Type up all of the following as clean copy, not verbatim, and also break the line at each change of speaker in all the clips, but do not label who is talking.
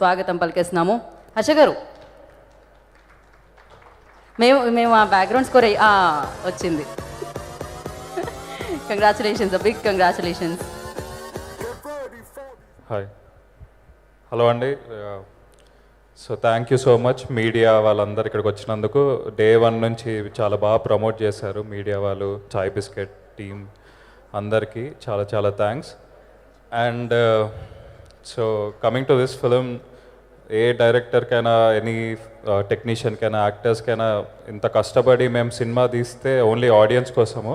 స్వాగతం పలికేస్తున్నాము. హర్ష గారు, మేము ఆ బ్యాక్గ్రౌండ్ స్కోర్ వచ్చింది. Congratulations, big congratulations.
Hi, hello అండి. So thank you so much media వాళ్ళందరూ ఇక్కడికి వచ్చినందుకు. డే 1 నుంచి చాలా బాగా ప్రమోట్ చేశారు మీడియా వాళ్ళు, చాయ్ బిస్కెట్ టీమ్ అందరికీ చాలా చాలా thanks. And so coming to this film, ఏ డైరెక్టర్కైనా, ఎనీ టెక్నీషియన్కైనా, యాక్టర్స్కైనా ఇంత కష్టపడి మేము సినిమా తీస్తే ఓన్లీ ఆడియన్స్ కోసము.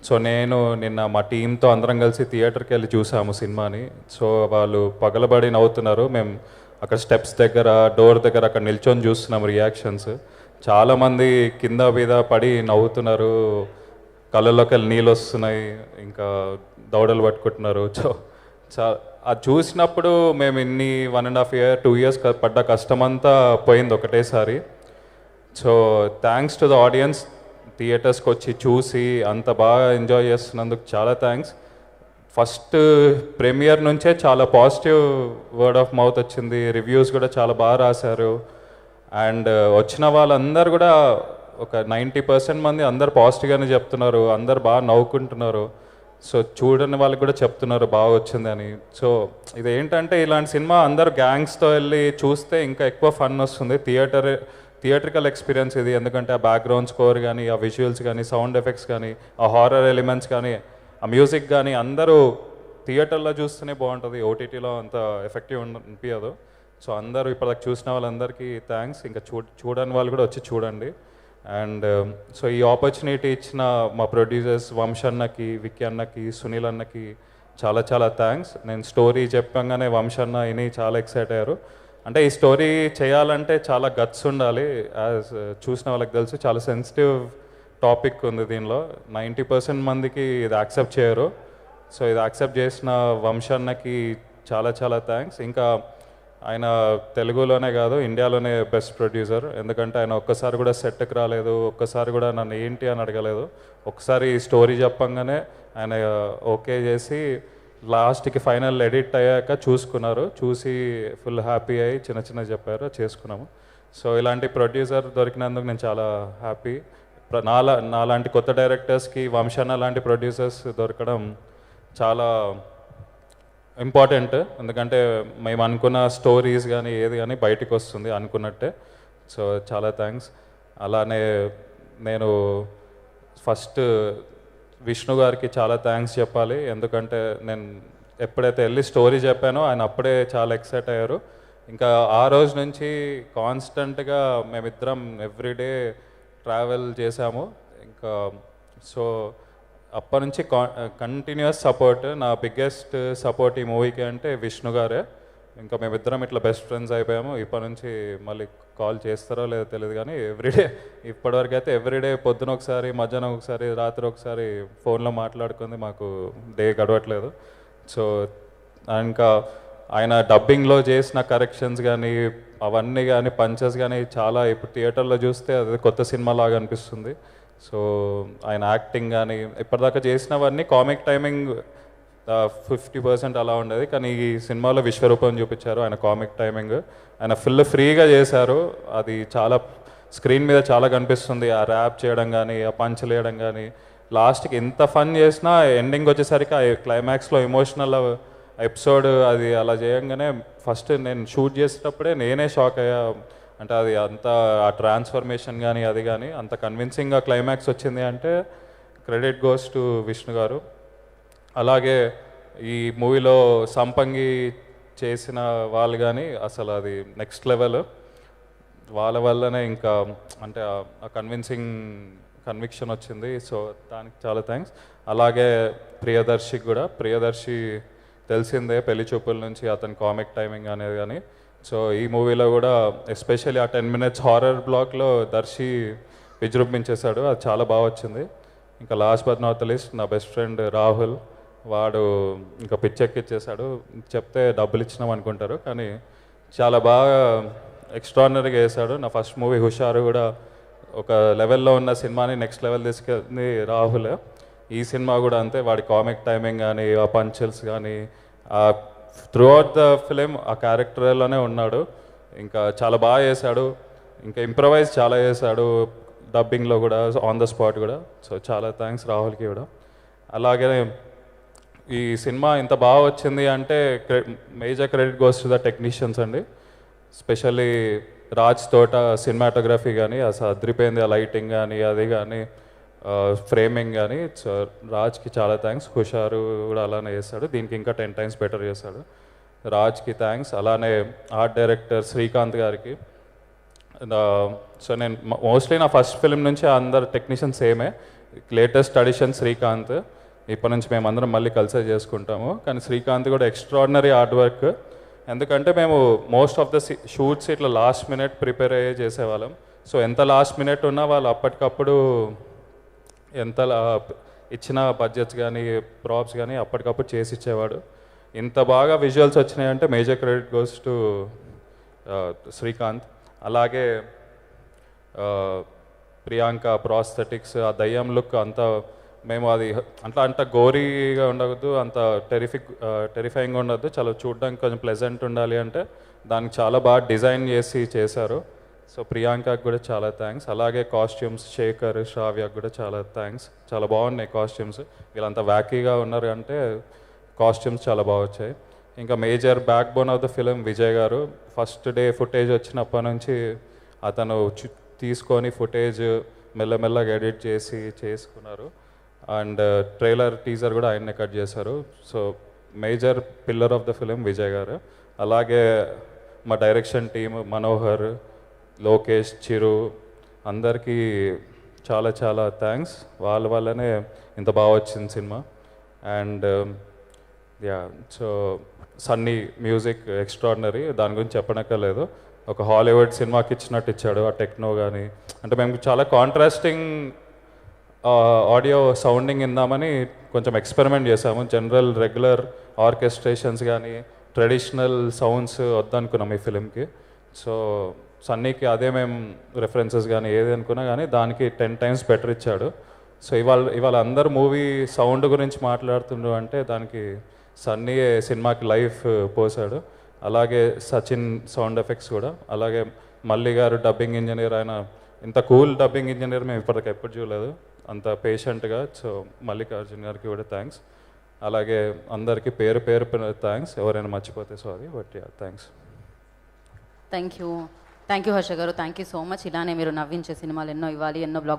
సో నేను నిన్న మా టీంతో అందరం కలిసి థియేటర్కి వెళ్ళి చూసాము సినిమాని. సో వాళ్ళు పగలబడి నవ్వుతున్నారు. మేము అక్కడ స్టెప్స్ దగ్గర, డోర్ దగ్గర అక్కడ నిల్చొని చూస్తున్నాము రియాక్షన్స్. చాలామంది కింద మీద పడి నవ్వుతున్నారు, కళ్ళలోకి వెళ్ళి నీళ్ళు వస్తున్నాయి, ఇంకా దౌడలు పట్టుకుంటున్నారు. సో అది చూసినప్పుడు మేము ఇన్ని 1.5 years 2 years పడ్డ కష్టమంతా పోయింది ఒకటేసారి. So thanks to the audience, థియేటర్స్కి వచ్చి చూసి అంత బాగా ఎంజాయ్ చేస్తున్నందుకు చాలా థ్యాంక్స్. ఫస్ట్ ప్రీమియర్ నుంచే చాలా పాజిటివ్ వర్డ్ ఆఫ్ మౌత్ వచ్చింది, రివ్యూస్ కూడా చాలా బాగా రాశారు. అండ్ వచ్చిన వాళ్ళందరూ కూడా ఒక 90% మంది అందరు పాజిటివ్గానే చెప్తున్నారు, అందరు బాగా నవ్వుకుంటున్నారు. సో చూడని వాళ్ళకి కూడా చెప్తున్నారు బాగా వచ్చిందని. సో ఇదేంటంటే ఇలాంటి సినిమా అందరు గ్యాంగ్స్తో వెళ్ళి చూస్తే ఇంకా ఎక్కువ ఫన్ వస్తుంది. థియేట్రికల్ ఎక్స్పీరియన్స్ ఇది. ఎందుకంటే ఆ బ్యాక్గ్రౌండ్ స్కోర్ కానీ, ఆ విజువల్స్ కానీ, సౌండ్ ఎఫెక్ట్స్ కానీ, ఆ హారర్ ఎలిమెంట్స్ కానీ, ఆ మ్యూజిక్ కానీ అందరూ థియేటర్లో చూస్తేనే బాగుంటుంది. ఓటీటీలో అంత ఎఫెక్టివ్ అనిపించదు. సో అందరూ ఇప్పటిదాకా చూసిన వాళ్ళందరికీ థ్యాంక్స్. ఇంకా చూడని వాళ్ళు కూడా వచ్చి చూడండి. అండ్ సో ఈ ఆపర్చునిటీ ఇచ్చిన మా ప్రొడ్యూసర్స్ వంశ అన్నకి, విక్కీ అన్నకి, సునీల్ అన్నకి చాలా చాలా థ్యాంక్స్. నేను స్టోరీ చెప్పగానే వంశ అన్న విని చాలా ఎక్సైట్ అయ్యారు. అంటే ఈ స్టోరీ చేయాలంటే చాలా గట్స్ ఉండాలి. యాజ్ చూసిన వాళ్ళకి తెలుసు, చాలా సెన్సిటివ్ టాపిక్ ఉంది దీనిలో. 90% మందికి ఇది యాక్సెప్ట్ చేయరు. సో ఇది యాక్సెప్ట్ చేసిన వంశ అన్నకి చాలా చాలా థ్యాంక్స్. ఇంకా ఆయన తెలుగులోనే కాదు, ఇండియాలోనే బెస్ట్ ప్రొడ్యూసర్. ఎందుకంటే ఆయన ఒక్కసారి కూడా సెట్కి రాలేదు, ఒక్కసారి కూడా నన్ను ఏంటి అని అడగలేదు. ఒకసారి స్టోరీ చెప్పంగానే ఆయన ఓకే చేసి లాస్ట్కి ఫైనల్ ఎడిట్ అయ్యాక చూసుకున్నారు. చూసి ఫుల్ హ్యాపీ అయ్యి చిన్న చిన్న చెప్పారు, చేసుకున్నాము. సో ఇలాంటి ప్రొడ్యూసర్ దొరికినందుకు నేను చాలా హ్యాపీ. నాలాంటి కొత్త డైరెక్టర్స్కి వంశన్న లాంటి ప్రొడ్యూసర్స్ దొరకడం చాలా ఇంపార్టెంట్. ఎందుకంటే మేము అనుకున్న స్టోరీస్ కానీ ఏది కానీ బయటికి వస్తుంది అనుకున్నట్టే. సో చాలా థ్యాంక్స్. అలానే నేను ఫస్ట్ విష్ణు గారికి చాలా థ్యాంక్స్ చెప్పాలి. ఎందుకంటే నేను ఎప్పుడైతే వెళ్ళి స్టోరీ చెప్పానో ఆయన అప్పుడే చాలా ఎక్సైట్ అయ్యారు. ఇంకా ఆ రోజు నుంచి కాన్స్టెంట్గా మేమిద్దరం ఎవ్రీడే ట్రావెల్ చేశాము. ఇంకా సో అప్పటి నుంచి కంటిన్యూస్ సపోర్ట్. నా బిగ్గెస్ట్ సపోర్ట్ ఈ మూవీకి అంటే విష్ణు గారే. ఇంకా మేమిద్దరం ఇట్లా బెస్ట్ ఫ్రెండ్స్ అయిపోయాము. ఇప్పటి నుంచి మళ్ళీ కాల్ చేస్తారో లేదో తెలియదు కానీ ఎవ్రీడే, ఇప్పటివరకు అయితే ఎవ్రీడే పొద్దున ఒకసారి, మధ్యాహ్నం ఒకసారి, రాత్రి ఒకసారి ఫోన్లో మాట్లాడుకుంది మాకు డే గడవట్లేదు. సో ఇంకా ఆయన డబ్బింగ్లో చేసిన కరెక్షన్స్ కానీ అవన్నీ కానీ పంచెస్ కానీ చాలా ఇప్పుడు థియేటర్లో చూస్తే అది కొత్త సినిమా లాగా అనిపిస్తుంది. సో ఆయన యాక్టింగ్ కానీ ఇప్పటిదాకా చేసినవన్నీ కామిక్ టైమింగ్ 50% అలా ఉండేది. కానీ ఈ సినిమాలో విశ్వరూపం చూపించారు. ఆయన కామిక్ టైమింగ్ ఆయన ఫుల్ ఫ్రీగా చేశారు. అది చాలా స్క్రీన్ మీద చాలా కనిపిస్తుంది. ఆ ర్యాప్ చేయడం కానీ, ఆ పంచులు వేయడం కానీ, లాస్ట్కి ఎంత ఫన్ చేసినా ఎండింగ్ వచ్చేసరికి ఆ క్లైమాక్స్లో ఎమోషనల్ ఎపిసోడ్ అది అలా చేయంగానే ఫస్ట్ నేను షూట్ చేసేటప్పుడే నేనే షాక్ అయ్యా. అంటే అది అంత ఆ ట్రాన్స్ఫర్మేషన్ కానీ అది కానీ అంత కన్విన్సింగ్గా క్లైమాక్స్ వచ్చింది అంటే క్రెడిట్ గోస్ టు విష్ణు గారు. అలాగే ఈ మూవీలో సంపంగి చేసిన వాళ్ళు కానీ అసలు అది నెక్స్ట్ లెవెల్. వాళ్ళ వల్లనే ఇంకా అంటే ఆ కన్విక్షన్ వచ్చింది. సో దానికి చాలా థ్యాంక్స్. అలాగే ప్రియదర్శికి కూడా. ప్రియదర్శి తెలిసిందే పెళ్లి చూపుల నుంచి అతని కామిక్ టైమింగ్ అనేది కానీ. సో ఈ మూవీలో కూడా ఎస్పెషల్లీ ఆ 10 minutes హారర్ బ్లాక్లో దర్శి విజృంభించేశాడు. అది చాలా బాగా వచ్చింది. ఇంకా last but not the list నా బెస్ట్ ఫ్రెండ్ రాహుల్. వాడు ఇంకా పిచ్చెక్కిచ్చేశాడు. చెప్తే డబ్బులు ఇచ్చినాం అనుకుంటారు కానీ చాలా బాగా ఎక్స్ట్రాడినరీగా వేశాడు. నా ఫస్ట్ మూవీ హుషారు కూడా ఒక లెవెల్లో ఉన్న సినిమాని నెక్స్ట్ లెవెల్ తీసుకెళ్ళింది రాహుల్. ఈ సినిమా కూడా అంతే. వాడి కామిక్ టైమింగ్ కానీ, ఆ పంచల్స్ కానీ, ఆ త్రూ అవుట్ ద ఫిలిం ఆ క్యారెక్టర్లోనే ఉన్నాడు. ఇంకా చాలా బాగా చేశాడు, ఇంకా ఇంప్రవైజ్ చాలా చేశాడు డబ్బింగ్లో కూడా, ఆన్ ద స్పాట్ కూడా. సో చాలా థ్యాంక్స్ రాహుల్కి కూడా. అలాగే ఈ సినిమా ఇంత బాగా వచ్చింది అంటే major credit goes to the technicians అండి. స్పెషల్లీ రాజ్ తోట సినిమాటోగ్రఫీ కానీ అసలు అద్రిపోయింది, ఆ లైటింగ్ కానీ అది కానీ ఫ్రేమింగ్ కానీ. సో రాజ్కి చాలా థ్యాంక్స్. హుషారు కూడా అలానే చేస్తాడు, దీనికి ఇంకా 10 times బెటర్ చేస్తాడు. రాజ్కి థ్యాంక్స్. అలానే ఆర్ట్ డైరెక్టర్ శ్రీకాంత్ గారికి. సో నేను మోస్ట్లీ నా ఫస్ట్ ఫిలిం నుంచి అందరు టెక్నీషియన్స్ సేమే. Latest addition Srikanth. ఇప్పటి నుంచి మేము అందరం మళ్ళీ కలిసే చేసుకుంటాము. కానీ శ్రీకాంత్ కూడా ఎక్స్ట్రాడినరీ ఆర్ట్ వర్క్. ఎందుకంటే మేము మోస్ట్ ఆఫ్ ద షూట్స్ ఇట్లా లాస్ట్ మినిట్ ప్రిపేర్ అయ్యే చేసేవాళ్ళం. సో ఎంత లాస్ట్ మినిట్ ఉన్నా వాళ్ళు అప్పటికప్పుడు ఎంత ఇచ్చిన బడ్జెట్స్ కానీ ప్రాప్స్ కానీ అప్పటికప్పుడు చేసి ఇచ్చేవాడు. ఇంత బాగా విజువల్స్ వచ్చినాయంటే major credit goes to Srikanth. అలాగే ప్రియాంక ప్రాస్థెటిక్స్, ఆ దయ్యం లుక్ అంతా మేము అది అంత గోరీగా ఉండవద్దు, అంత టెరిఫైయింగ్గా ఉండద్దు, చాలా చూడడానికి కొంచెం ప్లెజెంట్ ఉండాలి అంటే దానికి చాలా బాగా డిజైన్ చేసి చేశారు. సో ప్రియాంకకు కూడా చాలా థ్యాంక్స్. అలాగే కాస్ట్యూమ్స్ శేఖర్ శ్రావ్యకు కూడా చాలా థ్యాంక్స్. చాలా బాగున్నాయి కాస్ట్యూమ్స్. వీళ్ళంతా వ్యాకీగా ఉన్నారు అంటే కాస్ట్యూమ్స్ చాలా బాగా వచ్చాయి. ఇంకా major backbone of the film Vijay garu. First day footage వచ్చినప్పటి నుంచి అతను తీసుకొని ఫుటేజ్ మెల్లమెల్లగా ఎడిట్ చేసి చేసుకున్నారు. అండ్ ట్రైలర్ టీజర్ కూడా ఆయన్నే కట్ చేశారు. So major pillar of the film Vijay గారు. అలాగే మా డైరెక్షన్ టీమ్ మనోహర్, లోకేష్, చిరు అందరికీ చాలా చాలా థ్యాంక్స్. వాళ్ళ వల్లనే ఇంత బాగా వచ్చింది cinema. And so Sunny music extraordinary, దాని గురించి చెప్పనక్కర్లేదు. ఒక హాలీవుడ్ సినిమాకి ఇచ్చినట్టు ఇచ్చాడు ఆ టెక్నో కానీ. అంటే మేము చాలా కాంట్రాస్టింగ్ ఆడియో సౌండింగ్ ఇందామని కొంచెం ఎక్స్పెరిమెంట్ చేసాము. జనరల్ రెగ్యులర్ ఆర్కెస్ట్రేషన్స్ కానీ ట్రెడిషనల్ సౌండ్స్ వద్దనుకున్నాం ఈ ఫిలింకి. సో సన్నీకి అదే మేము రెఫరెన్సెస్ కానీ ఏది అనుకున్నా కానీ దానికి 10 times బెటర్ ఇచ్చాడు. సో ఇవాళ అందరు మూవీ సౌండ్ గురించి మాట్లాడుతుండ్రు అంటే దానికి సన్నీ సినిమాకి లైఫ్ పోసాడు. అలాగే సచిన్ సౌండ్ ఎఫెక్ట్స్ కూడా. అలాగే మల్లి గారు డబ్బింగ్ ఇంజనీర్. ఆయన ఇంత కూల్ డబ్బింగ్ ఇంజనీర్ మేము ఇప్పటికి ఎప్పుడు చూడలేదు, అంత పేషెంట్గా. సో మల్లికార్జున్ గారికి కూడా థ్యాంక్స్. అలాగే అందరికీ పేరు పేరు థ్యాంక్స్. ఎవరైనా మర్చిపోతే sorry, but thanks.
Thank you Harsha garu. Thank you so much. ఇలానే మీరు నవ్వించే సినిమాలు ఎన్నో ఇవ్వాలి, ఎన్నో బ్లాక్